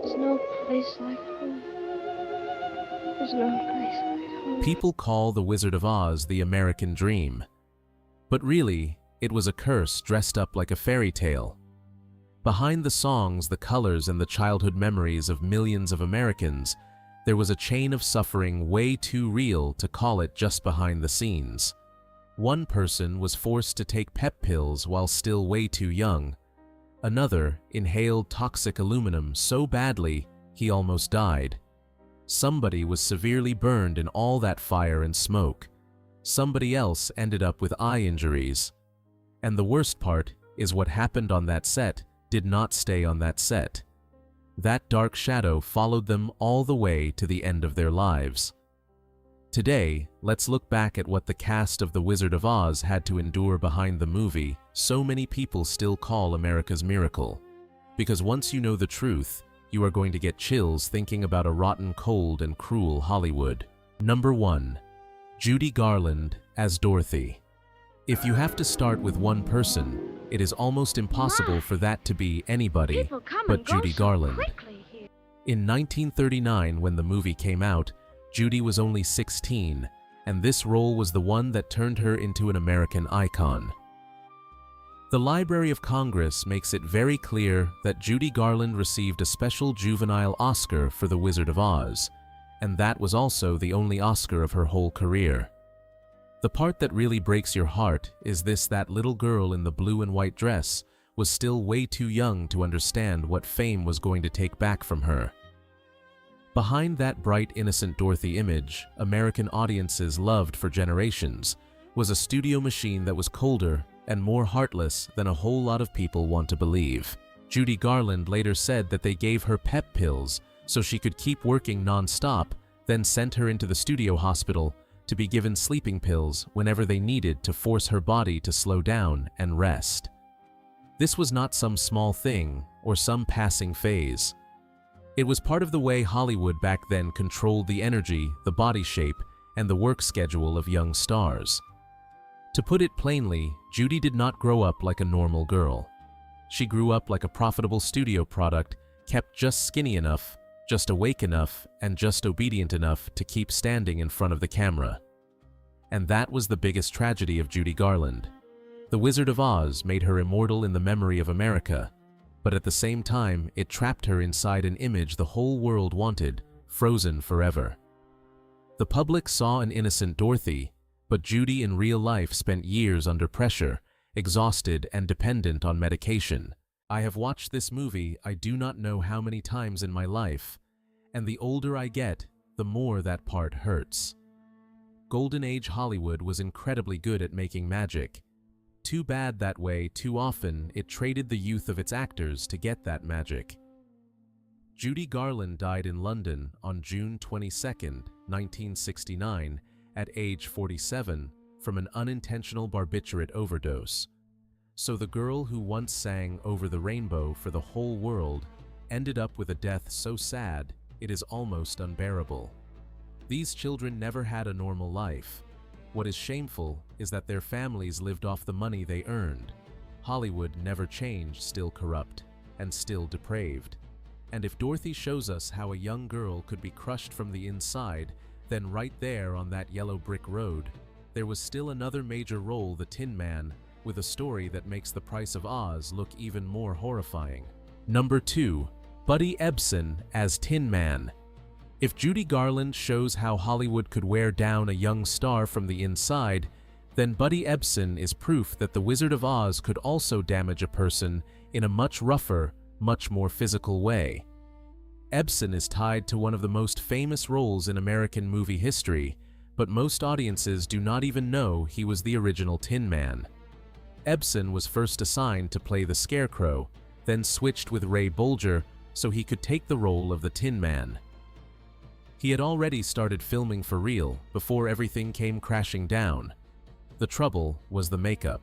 There's no place like home. There's no place like home. People call The Wizard of Oz the American dream. But really, it was a curse dressed up like a fairy tale. Behind the songs, the colors, and the childhood memories of millions of Americans, there was a chain of suffering way too real to call it just behind the scenes. One person was forced to take pep pills while still way too young. Another inhaled toxic aluminum so badly he almost died. Somebody was severely burned in all that fire and smoke. Somebody else ended up with eye injuries. And the worst part is what happened on that set did not stay on that set. That dark shadow followed them all the way to the end of their lives. Today, let's look back at what the cast of The Wizard of Oz had to endure behind the movie so many people still call America's miracle. Because once you know the truth, you are going to get chills thinking about a rotten, cold, and cruel Hollywood. Number 1. Judy Garland as Dorothy. If you have to start with one person, it is almost impossible for that to be anybody but Judy Garland. In 1939, when the movie came out, Judy was only 16, and this role was the one that turned her into an American icon. The Library of Congress makes it very clear that Judy Garland received a special juvenile Oscar for The Wizard of Oz, and that was also the only Oscar of her whole career. The part that really breaks your heart is that little girl in the blue and white dress was still way too young to understand what fame was going to take back from her. Behind that bright, innocent Dorothy image, American audiences loved for generations, was a studio machine that was colder and more heartless than a whole lot of people want to believe. Judy Garland later said that they gave her pep pills so she could keep working non-stop, then sent her into the studio hospital to be given sleeping pills whenever they needed to force her body to slow down and rest. This was not some small thing or some passing phase. It was part of the way Hollywood back then controlled the energy, the body shape, and the work schedule of young stars. To put it plainly, Judy did not grow up like a normal girl. She grew up like a profitable studio product, kept just skinny enough, just awake enough, and just obedient enough to keep standing in front of the camera. And that was the biggest tragedy of Judy Garland. The Wizard of Oz made her immortal in the memory of America, but at the same time, it trapped her inside an image the whole world wanted, frozen forever. The public saw an innocent Dorothy, but Judy in real life spent years under pressure, exhausted and dependent on medication. I have watched this movie I do not know how many times in my life, and the older I get, the more that part hurts. Golden Age Hollywood was incredibly good at making magic. Too bad that way, too often, it traded the youth of its actors to get that magic. Judy Garland died in London on June 22, 1969, at age 47, from an unintentional barbiturate overdose. So the girl who once sang "Over the Rainbow" for the whole world ended up with a death so sad, it is almost unbearable. These children never had a normal life. What is shameful is that their families lived off the money they earned. Hollywood never changed, still corrupt, and still depraved. And if Dorothy shows us how a young girl could be crushed from the inside, then right there on that yellow brick road, there was still another major role, the Tin Man, with a story that makes The Price of Oz look even more horrifying. Number 2. Buddy Ebsen as Tin Man. If Judy Garland shows how Hollywood could wear down a young star from the inside, then Buddy Ebsen is proof that The Wizard of Oz could also damage a person in a much rougher, much more physical way. Ebsen is tied to one of the most famous roles in American movie history, but most audiences do not even know he was the original Tin Man. Ebsen was first assigned to play the Scarecrow, then switched with Ray Bolger so he could take the role of the Tin Man. He had already started filming for real before everything came crashing down. The trouble was the makeup.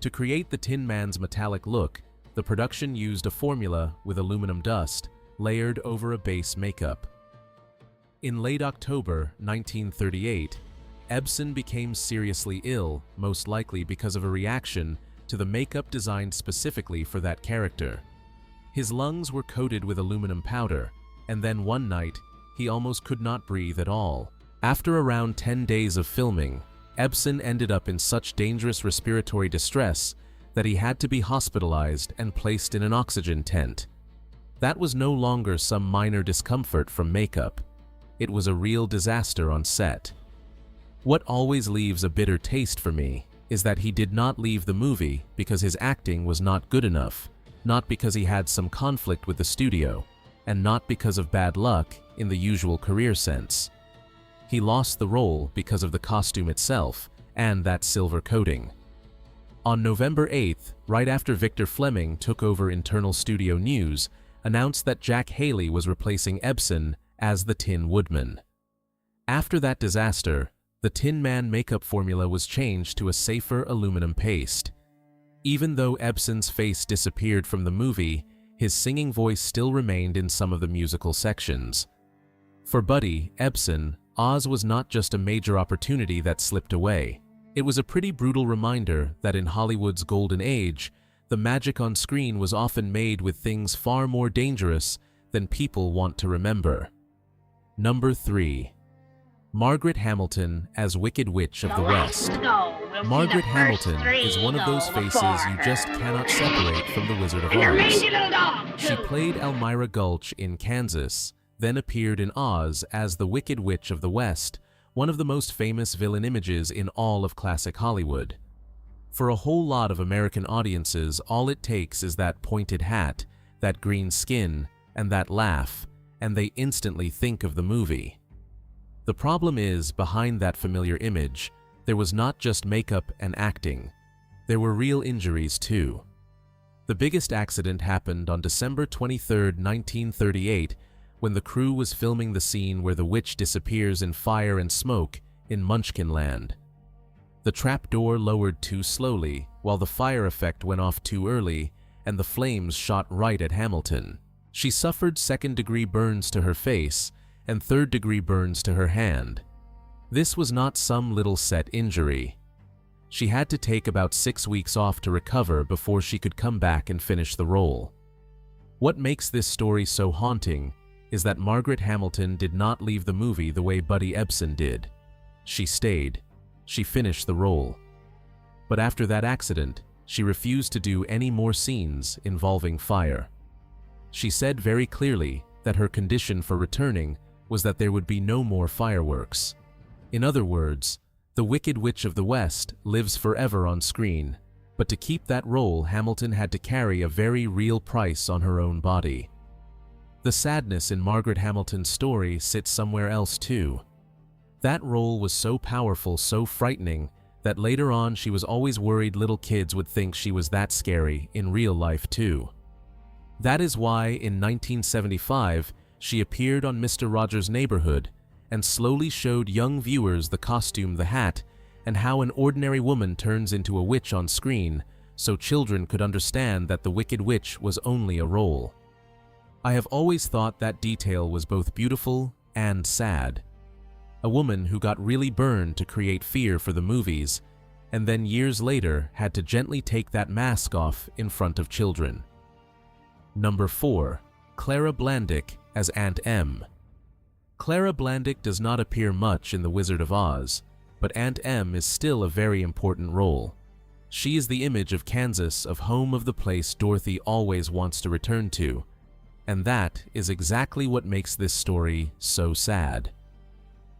To create the Tin Man's metallic look, the production used a formula with aluminum dust layered over a base makeup. In late October 1938, Ebsen became seriously ill, most likely because of a reaction to the makeup designed specifically for that character. His lungs were coated with aluminum powder, and then one night, he almost could not breathe at all. After around 10 days of filming, Ebsen ended up in such dangerous respiratory distress that he had to be hospitalized and placed in an oxygen tent. That was no longer some minor discomfort from makeup. It was a real disaster on set. What always leaves a bitter taste for me is that he did not leave the movie because his acting was not good enough, not because he had some conflict with the studio, and not because of bad luck in the usual career sense. He lost the role because of the costume itself and that silver coating. On November 8th, right after Victor Fleming took over internal studio news, announced that Jack Haley was replacing Ebsen as the Tin Woodman. After that disaster, the Tin Man makeup formula was changed to a safer aluminum paste. Even though Ebsen's face disappeared from the movie, his singing voice still remained in some of the musical sections. For Buddy Ebsen, Oz was not just a major opportunity that slipped away. It was a pretty brutal reminder that in Hollywood's golden age, the magic on screen was often made with things far more dangerous than people want to remember. Number 3. Margaret Hamilton as Wicked Witch of the West. Margaret Hamilton is one of those faces you just cannot separate from the Wizard of Oz. She played Elmira Gulch in Kansas, then appeared in Oz as the Wicked Witch of the West, one of the most famous villain images in all of classic Hollywood. For a whole lot of American audiences, all it takes is that pointed hat, that green skin, and that laugh, and they instantly think of the movie. The problem is, behind that familiar image, there was not just makeup and acting. There were real injuries too. The biggest accident happened on December 23, 1938, when the crew was filming the scene where the witch disappears in fire and smoke in Munchkinland. The trapdoor lowered too slowly, while the fire effect went off too early, and the flames shot right at Hamilton. She suffered second-degree burns to her face and third-degree burns to her hand. This was not some little set injury. She had to take about 6 weeks off to recover before she could come back and finish the role. What makes this story so haunting is that Margaret Hamilton did not leave the movie the way Buddy Ebsen did. She stayed. She finished the role. But after that accident, she refused to do any more scenes involving fire. She said very clearly that her condition for returning was that there would be no more fireworks. In other words, the Wicked Witch of the West lives forever on screen, but to keep that role, Hamilton had to carry a very real price on her own body. The sadness in Margaret Hamilton's story sits somewhere else too. That role was so powerful, so frightening, that later on she was always worried little kids would think she was that scary in real life too. That is why in 1975 she appeared on Mr. Rogers' Neighborhood and slowly showed young viewers the costume, the hat, and how an ordinary woman turns into a witch on screen, so children could understand that the Wicked Witch was only a role. I have always thought that detail was both beautiful and sad. A woman who got really burned to create fear for the movies, and then years later had to gently take that mask off in front of children. Number 4. Clara Blandick as Aunt Em. Clara Blandick does not appear much in The Wizard of Oz, but Aunt Em is still a very important role. She is the image of Kansas, of home, of the place Dorothy always wants to return to, and that is exactly what makes this story so sad.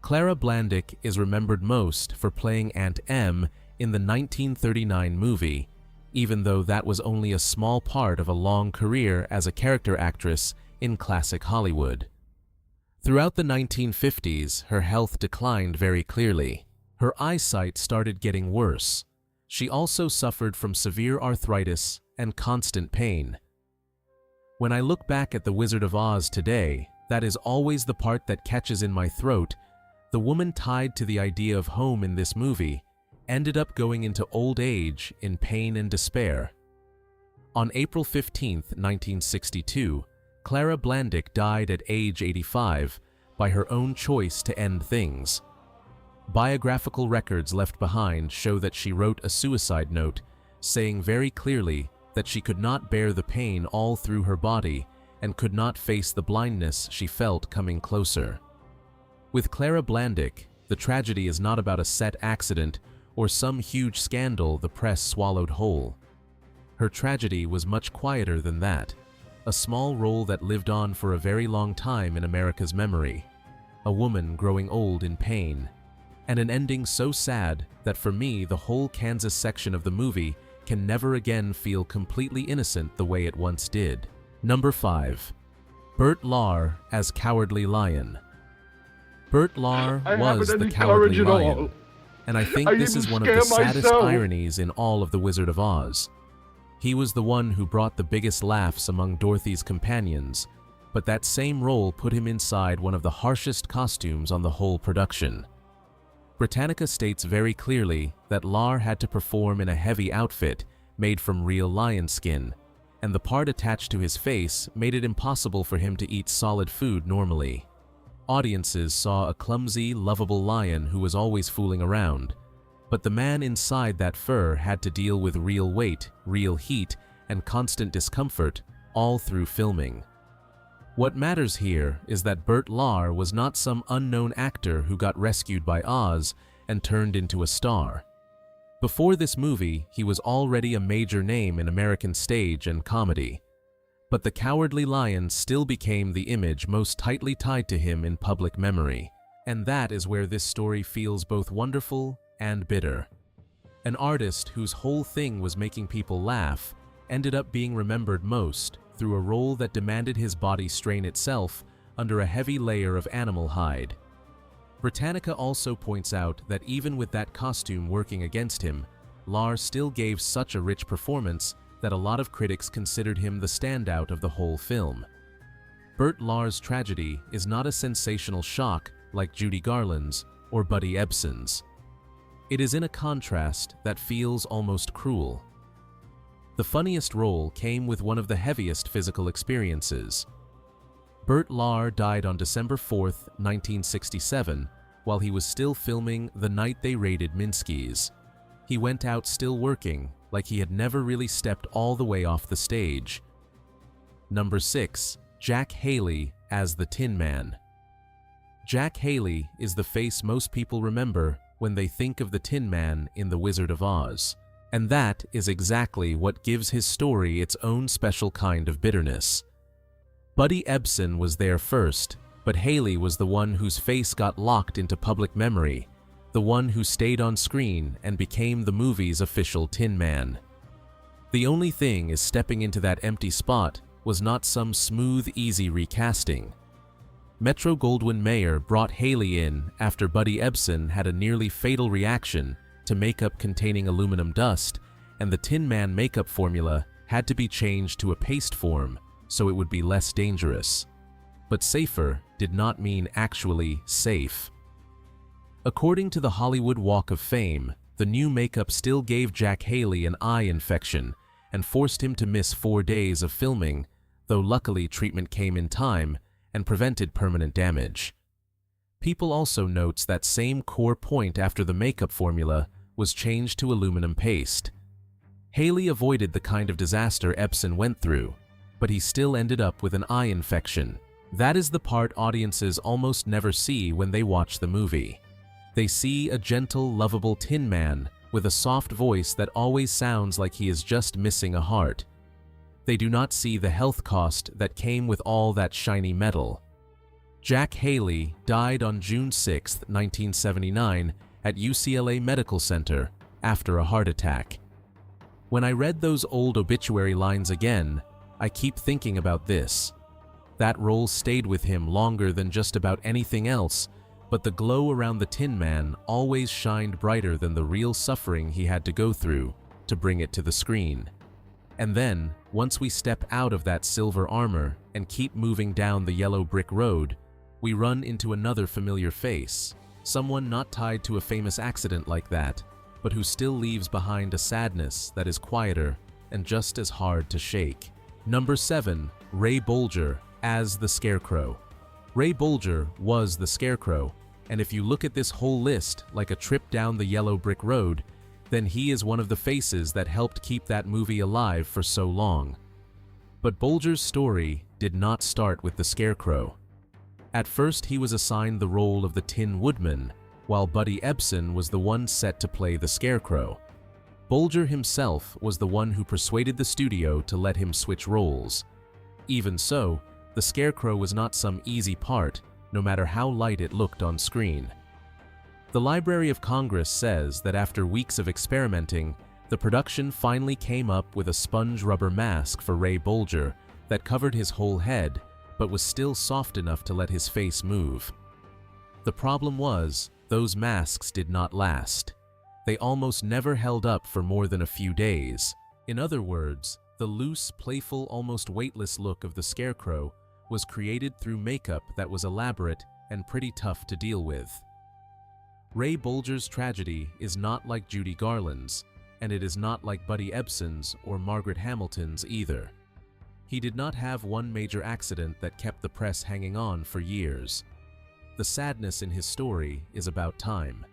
Clara Blandick is remembered most for playing Aunt Em in the 1939 movie, even though that was only a small part of a long career as a character actress in classic Hollywood. Throughout the 1950s, her health declined very clearly. Her eyesight started getting worse. She also suffered from severe arthritis and constant pain. When I look back at The Wizard of Oz today, that is always the part that catches in my throat. The woman tied to the idea of home in this movie ended up going into old age in pain and despair. On April 15, 1962, Clara Blandick died at age 85 by her own choice to end things. Biographical records left behind show that she wrote a suicide note saying very clearly that she could not bear the pain all through her body and could not face the blindness she felt coming closer. With Clara Blandick, the tragedy is not about a set accident or some huge scandal the press swallowed whole. Her tragedy was much quieter than that, a small role that lived on for a very long time in America's memory, a woman growing old in pain, and an ending so sad that for me the whole Kansas section of the movie can never again feel completely innocent the way it once did. Number 5. Bert Lahr as Cowardly Lion. Bert Lahr was the Cowardly Lion, and I think this is one of the saddest ironies in all of The Wizard of Oz. He was the one who brought the biggest laughs among Dorothy's companions, but that same role put him inside one of the harshest costumes on the whole production. Britannica states very clearly that Lahr had to perform in a heavy outfit made from real lion skin, and the part attached to his face made it impossible for him to eat solid food normally. Audiences saw a clumsy, lovable lion who was always fooling around, but the man inside that fur had to deal with real weight, real heat, and constant discomfort all through filming. What matters here is that Bert Lahr was not some unknown actor who got rescued by Oz and turned into a star. Before this movie, he was already a major name in American stage and comedy. But the Cowardly Lion still became the image most tightly tied to him in public memory. And that is where this story feels both wonderful and bitter. An artist whose whole thing was making people laugh ended up being remembered most through a role that demanded his body strain itself under a heavy layer of animal hide. Britannica also points out that even with that costume working against him, Lahr still gave such a rich performance that a lot of critics considered him the standout of the whole film. Bert Lahr's tragedy is not a sensational shock like Judy Garland's or Buddy Ebsen's. It is in a contrast that feels almost cruel. The funniest role came with one of the heaviest physical experiences. Bert Lahr died on December 4, 1967, while he was still filming The Night They Raided Minsky's. He went out still working, like he had never really stepped all the way off the stage. Number 6. Jack Haley as the Tin Man. Jack Haley is the face most people remember when they think of the Tin Man in The Wizard of Oz. And that is exactly what gives his story its own special kind of bitterness. Buddy Ebsen was there first, but Haley was the one whose face got locked into public memory, the one who stayed on screen and became the movie's official Tin Man. The only thing is stepping into that empty spot was not some smooth, easy recasting. Metro-Goldwyn-Mayer brought Haley in after Buddy Ebsen had a nearly fatal reaction to makeup containing aluminum dust, and the Tin Man makeup formula had to be changed to a paste form so it would be less dangerous. But safer did not mean actually safe. According to the Hollywood Walk of Fame, the new makeup still gave Jack Haley an eye infection and forced him to miss 4 days of filming, though luckily treatment came in time and prevented permanent damage. People also notes that same core point after the makeup formula was changed to aluminum paste. Haley avoided the kind of disaster Ebsen went through, but he still ended up with an eye infection. That is the part audiences almost never see when they watch the movie. They see a gentle, lovable Tin Man with a soft voice that always sounds like he is just missing a heart. They do not see the health cost that came with all that shiny metal. Jack Haley died on June 6, 1979 at UCLA Medical Center after a heart attack. When I read those old obituary lines again, I keep thinking about this. That role stayed with him longer than just about anything else, but the glow around the Tin Man always shined brighter than the real suffering he had to go through to bring it to the screen. And then, once we step out of that silver armor and keep moving down the yellow brick road, we run into another familiar face, someone not tied to a famous accident like that, but who still leaves behind a sadness that is quieter and just as hard to shake. Number 7. Ray Bolger as the Scarecrow. Ray Bolger was the Scarecrow, and if you look at this whole list like a trip down the yellow brick road, then he is one of the faces that helped keep that movie alive for so long. But Bulger's story did not start with the Scarecrow. At first, he was assigned the role of the Tin Woodman, while Buddy Ebsen was the one set to play the Scarecrow. Bulger himself was the one who persuaded the studio to let him switch roles. Even so, the Scarecrow was not some easy part, no matter how light it looked on screen. The Library of Congress says that after weeks of experimenting, the production finally came up with a sponge rubber mask for Ray Bulger that covered his whole head, but was still soft enough to let his face move. The problem was, those masks did not last. They almost never held up for more than a few days. In other words, the loose, playful, almost weightless look of the Scarecrow was created through makeup that was elaborate and pretty tough to deal with. Ray Bulger's tragedy is not like Judy Garland's, and it is not like Buddy Ebsen's or Margaret Hamilton's either. He did not have one major accident that kept the press hanging on for years. The sadness in his story is about time.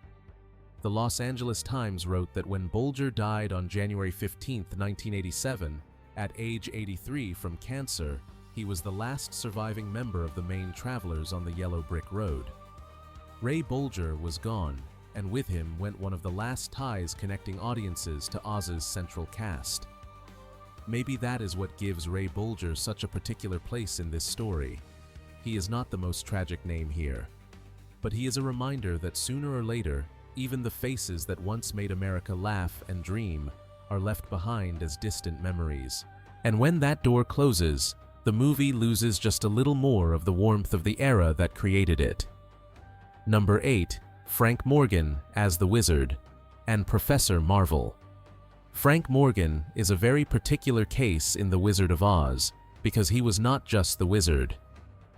The Los Angeles Times wrote that when Bulger died on January 15, 1987, at age 83 from cancer, he was the last surviving member of the Maine Travelers on the Yellow Brick Road. Ray Bulger was gone, and with him went one of the last ties connecting audiences to Oz's central cast. Maybe that is what gives Ray Bulger such a particular place in this story. He is not the most tragic name here, but he is a reminder that sooner or later, even the faces that once made America laugh and dream are left behind as distant memories. And when that door closes, the movie loses just a little more of the warmth of the era that created it. Number 8. Frank Morgan as the Wizard and Professor Marvel. Frank Morgan is a very particular case in The Wizard of Oz because he was not just the wizard.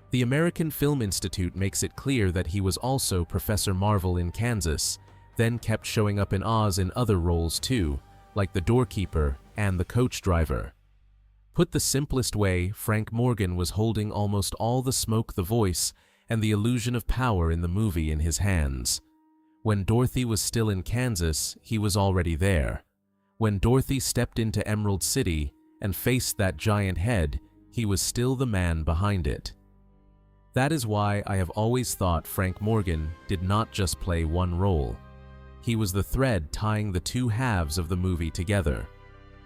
The American Film Institute makes it clear that he was also Professor Marvel in Kansas, then kept showing up in Oz in other roles too, like the doorkeeper and the coach driver. Put the simplest way, Frank Morgan was holding almost all the smoke, the voice, and the illusion of power in the movie in his hands. When Dorothy was still in Kansas, he was already there. When Dorothy stepped into Emerald City and faced that giant head, he was still the man behind it. That is why I have always thought Frank Morgan did not just play one role. He was the thread tying the two halves of the movie together.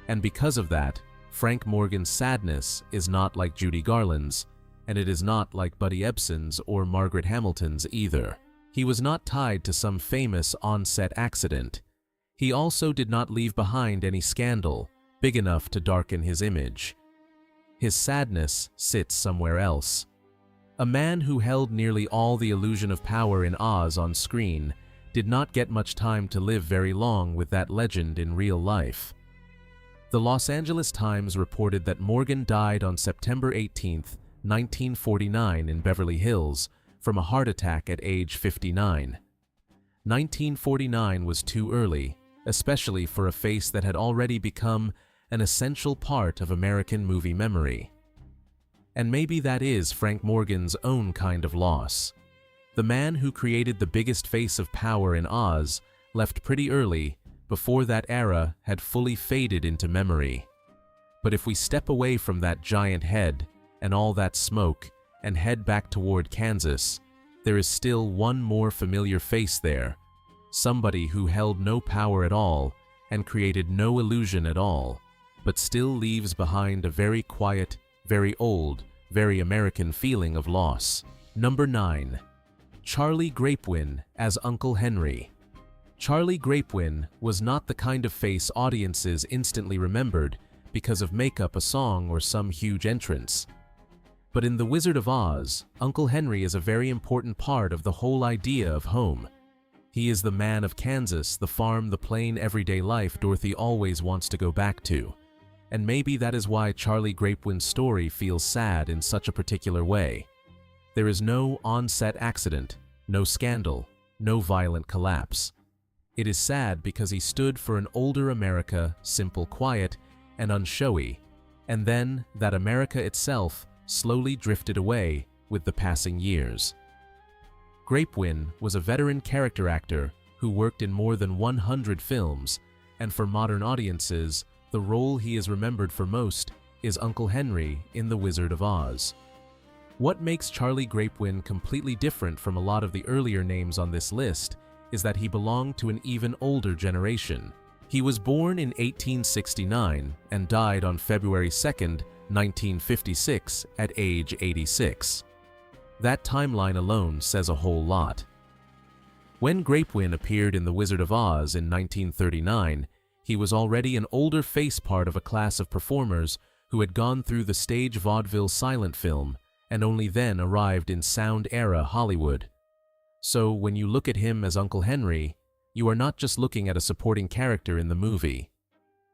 And because of that, Frank Morgan's sadness is not like Judy Garland's, and it is not like Buddy Ebsen's or Margaret Hamilton's either. He was not tied to some famous on-set accident. He also did not leave behind any scandal big enough to darken his image. His sadness sits somewhere else. A man who held nearly all the illusion of power in Oz on screen did not get much time to live very long with that legend in real life. The Los Angeles Times reported that Morgan died on September 18, 1949 in Beverly Hills from a heart attack at age 59. 1949 was too early, especially for a face that had already become an essential part of American movie memory. And maybe that is Frank Morgan's own kind of loss. The man who created the biggest face of power in Oz left pretty early, before that era had fully faded into memory. But if we step away from that giant head and all that smoke and head back toward Kansas, there is still one more familiar face there, somebody who held no power at all and created no illusion at all, but still leaves behind a very quiet, very old, very American feeling of loss. Number 9. Charlie Grapewin as Uncle Henry. Charlie Grapewin was not the kind of face audiences instantly remembered because of makeup, a song, or some huge entrance. But in The Wizard of Oz, Uncle Henry is a very important part of the whole idea of home. He is the man of Kansas, the farm, the plain everyday life Dorothy always wants to go back to. And maybe that is why Charlie Grapewin's story feels sad in such a particular way. There is no on-set accident, no scandal, no violent collapse. It is sad because he stood for an older America, simple, quiet, and unshowy, and then that America itself slowly drifted away with the passing years. Grapewin was a veteran character actor who worked in more than 100 films, And for modern audiences, the role he is remembered for most is Uncle Henry in The Wizard of Oz. What makes Charlie Grapewin completely different from a lot of the earlier names on this list is that he belonged to an even older generation. He was born in 1869 and died on February 2nd, 1956 at age 86. That timeline alone says a whole lot. When Grapewin appeared in The Wizard of Oz in 1939, he was already an older face part of a class of performers who had gone through the stage vaudeville silent film and only then arrived in sound-era Hollywood. So when you look at him as Uncle Henry, you are not just looking at a supporting character in the movie.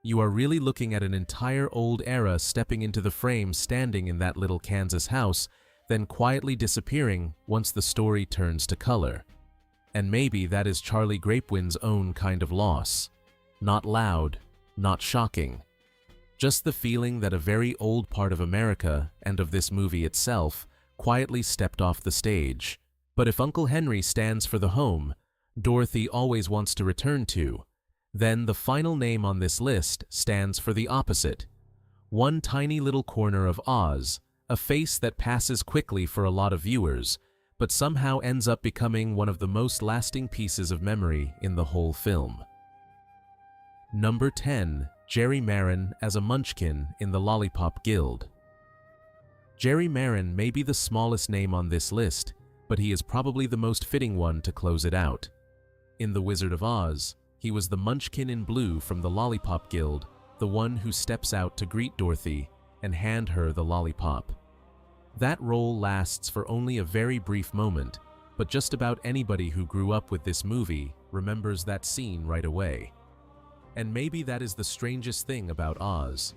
You are really looking at an entire old era stepping into the frame, standing in that little Kansas house, then quietly disappearing once the story turns to color. And maybe that is Charlie Grapewin's own kind of loss. Not loud, not shocking. Just the feeling that a very old part of America, and of this movie itself, quietly stepped off the stage. But if Uncle Henry stands for the home Dorothy always wants to return to, then the final name on this list stands for the opposite. One tiny little corner of Oz, a face that passes quickly for a lot of viewers, but somehow ends up becoming one of the most lasting pieces of memory in the whole film. Number 10. Jerry Marin as a Munchkin in the Lollipop Guild. Jerry Marin may be the smallest name on this list, but he is probably the most fitting one to close it out. In The Wizard of Oz, he was the Munchkin in blue from the Lollipop Guild, the one who steps out to greet Dorothy and hand her the lollipop. That role lasts for only a very brief moment, but just about anybody who grew up with this movie remembers that scene right away. And maybe that is the strangest thing about Oz.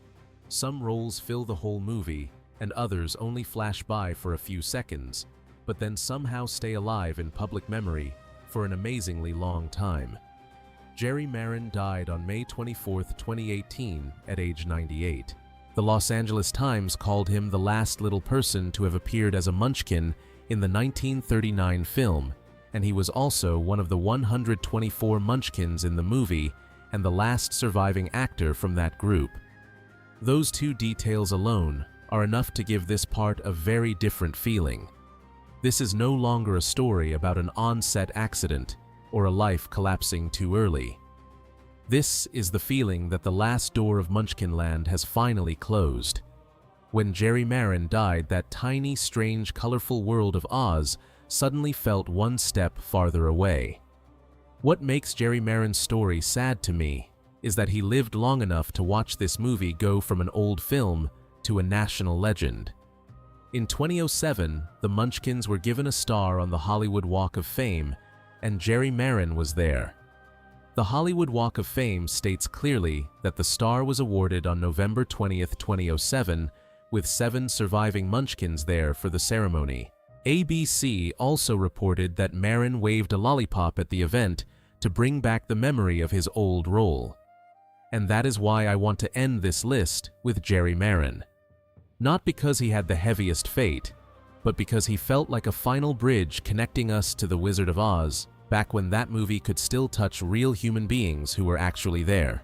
Some roles fill the whole movie, and others only flash by for a few seconds, but then somehow stay alive in public memory for an amazingly long time. Jerry Marin died on May 24, 2018, at age 98. The Los Angeles Times called him the last little person to have appeared as a Munchkin in the 1939 film, and he was also one of the 124 Munchkins in the movie and the last surviving actor from that group. Those two details alone are enough to give this part a very different feeling. This is no longer a story about an on-set accident or a life collapsing too early. This is the feeling that the last door of Munchkinland has finally closed. When Jerry Marin died, that tiny, strange, colorful world of Oz suddenly felt one step farther away. What makes Jerry Marin's story sad to me is that he lived long enough to watch this movie go from an old film to a national legend. In 2007, the Munchkins were given a star on the Hollywood Walk of Fame, and Jerry Marin was there. The Hollywood Walk of Fame states clearly that the star was awarded on November 20, 2007, with 7 surviving Munchkins there for the ceremony. ABC also reported that Marin waved a lollipop at the event to bring back the memory of his old role. And that is why I want to end this list with Jerry Marin. Not because he had the heaviest fate, but because he felt like a final bridge connecting us to The Wizard of Oz, back when that movie could still touch real human beings who were actually there.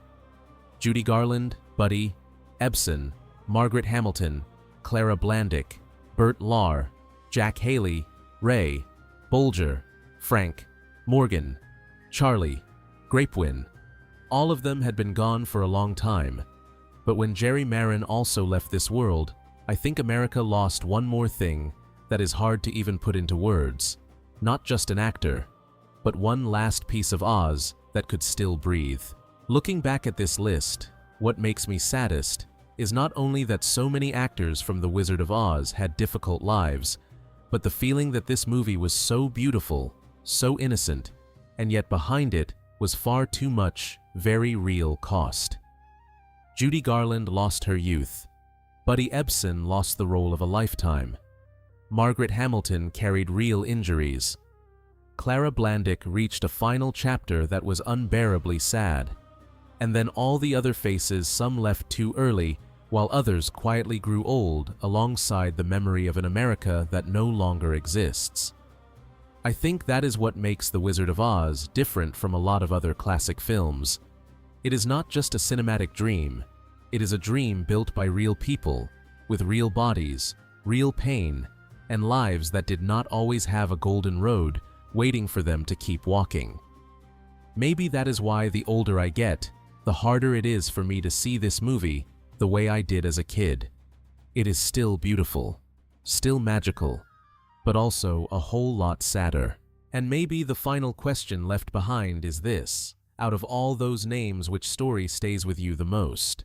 Judy Garland, Buddy, Ebsen, Margaret Hamilton, Clara Blandick, Bert Lahr, Jack Haley, Ray, Bolger, Frank, Morgan, Charlie, Grapewin. All of them had been gone for a long time. But when Jerry Marin also left this world, I think America lost one more thing that is hard to even put into words. Not just an actor, but one last piece of Oz that could still breathe. Looking back at this list, what makes me saddest is not only that so many actors from The Wizard of Oz had difficult lives, but the feeling that this movie was so beautiful, so innocent, and yet behind it was far too much very real cost. Judy Garland lost her youth. Buddy Ebsen lost the role of a lifetime. Margaret Hamilton carried real injuries. Clara Blandick reached a final chapter that was unbearably sad. And then all the other faces, some left too early, while others quietly grew old alongside the memory of an America that no longer exists. I think that is what makes The Wizard of Oz different from a lot of other classic films. It is not just a cinematic dream. It is a dream built by real people, with real bodies, real pain, and lives that did not always have a golden road waiting for them to keep walking. Maybe that is why the older I get, the harder it is for me to see this movie the way I did as a kid. It is still beautiful, still magical, but also a whole lot sadder. And maybe the final question left behind is this: out of all those names, which story stays with you the most?